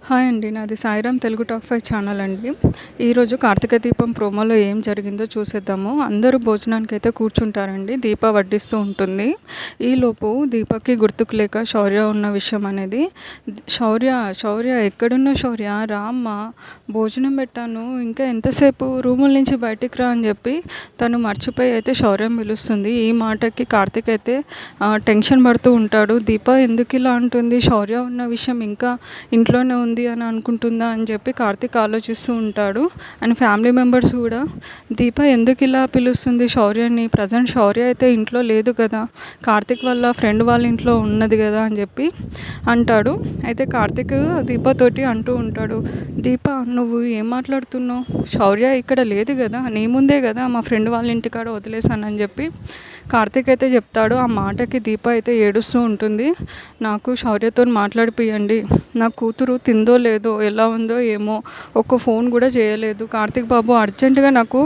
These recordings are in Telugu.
హాయ్ అండి. నాది సాయిరామ్ తెలుగు టాప్ 5 ఛానల్ అండి. ఈరోజు కార్తీక దీపం ప్రోమోలో ఏం జరిగిందో చూసేద్దాము. అందరూ భోజనానికైతే కూర్చుంటారండి. దీప వడ్డిస్తూ ఉంటుంది. ఈలోపు దీపకి గుర్తుకు లేక శౌర్య ఉన్న విషయం అనేది, శౌర్య ఎక్కడున్న శౌర్య రామ్మ, భోజనం పెట్టాను, ఇంకా ఎంతసేపు, రూముల నుంచి బయటికి రా అని చెప్పి తను మర్చిపోయి అయితే శౌర్యం పిలుస్తుంది. ఈ మాటకి కార్తీక్ అయితే టెన్షన్ పడుతూ ఉంటాడు. దీప ఎందుకు ఇలా అంటుంది, శౌర్య ఉన్న విషయం ఇంకా ఇంట్లోనే ఉంది అని అనుకుంటుందా అని చెప్పి కార్తీక్ ఆలోచిస్తూ ఉంటాడు. అండ్ ఫ్యామిలీ మెంబర్స్ కూడా దీప ఎందుకు ఇలా పిలుస్తుంది శౌర్యని, ప్రజెంట్ శౌర్య అయితే ఇంట్లో లేదు కదా, కార్తీక్ వాళ్ళ ఫ్రెండ్ వాళ్ళ ఇంట్లో ఉన్నది కదా అని చెప్పి అంటాడు. అయితే కార్తీక్ దీపతోటి అంటూ ఉంటాడు, దీప నువ్వు ఏం మాట్లాడుతున్నావు, శౌర్య ఇక్కడ లేదు కదా, నీ ముందే కదా మా ఫ్రెండ్ వాళ్ళ ఇంటికాడ వదిలేసానని చెప్పి కార్తీక్ అయితే చెప్తాడు. ఆ మాటకి దీప అయితే ఏడుస్తూ ఉంటుంది. నాకు శౌర్యతో మాట్లాడిపియండి, నా కూతురు తిందో లేదో, ఎలా ఉందో ఏమో, ఒక్క ఫోన్ కూడా చేయలేదు, కార్తీక్ బాబు అర్జెంటుగా నాకు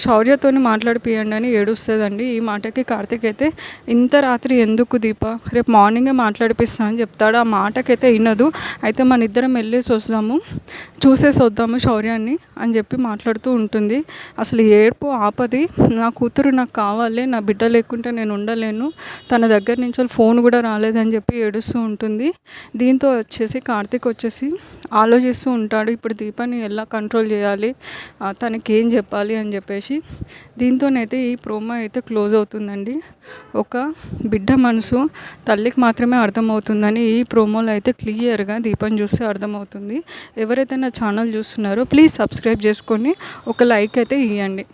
శౌర్యతో మాట్లాడిపియండి అని ఏడుస్తుందండి. ఈ మాటకి కార్తీక్ అయితే ఇంత రాత్రి ఎందుకు దీప, రేపు మార్నింగే మాట్లాడిపిస్తా అని చెప్తాడు. ఆ మాటకైతే వినదు. అయితే మన ఇద్దరం వెళ్ళేసి వద్దాము, చూసేసి వద్దాము శౌర్యాన్ని అని చెప్పి మాట్లాడుతూ ఉంటుంది. అసలు ఏడుపు ఆపది, నా కూతురు నాకు కావాలి, నా బిడ్డ లేకుంటే నేను ఉండలేను, తన దగ్గర నుంచి ఫోన్ కూడా రాలేదని చెప్పి ఏడుస్తూ ఉంటుంది. దీంతో వచ్చేసి కార్తీక్ వచ్చేసి ఆలోచిస్తూ ఉంటాడు, ఇప్పుడు దీపాన్ని ఎలా కంట్రోల్ చేయాలి, తనకి ఏం చెప్పాలి అని చెప్పేసి. దీంతోనైతే ఈ ప్రోమో అయితే క్లోజ్ అవుతుందండి. ఒక బిడ్డ మనసు తల్లికి మాత్రమే అర్థమవుతుందని ఈ ప్రోమోలో అయితే క్లియర్గా దీపం చూస్తే అర్థమవుతుంది. ఎవరైతే నా ఛానల్ చూస్తున్నారో ప్లీజ్ సబ్స్క్రైబ్ చేసుకొని ఒక లైక్ అయితే ఇవ్వండి.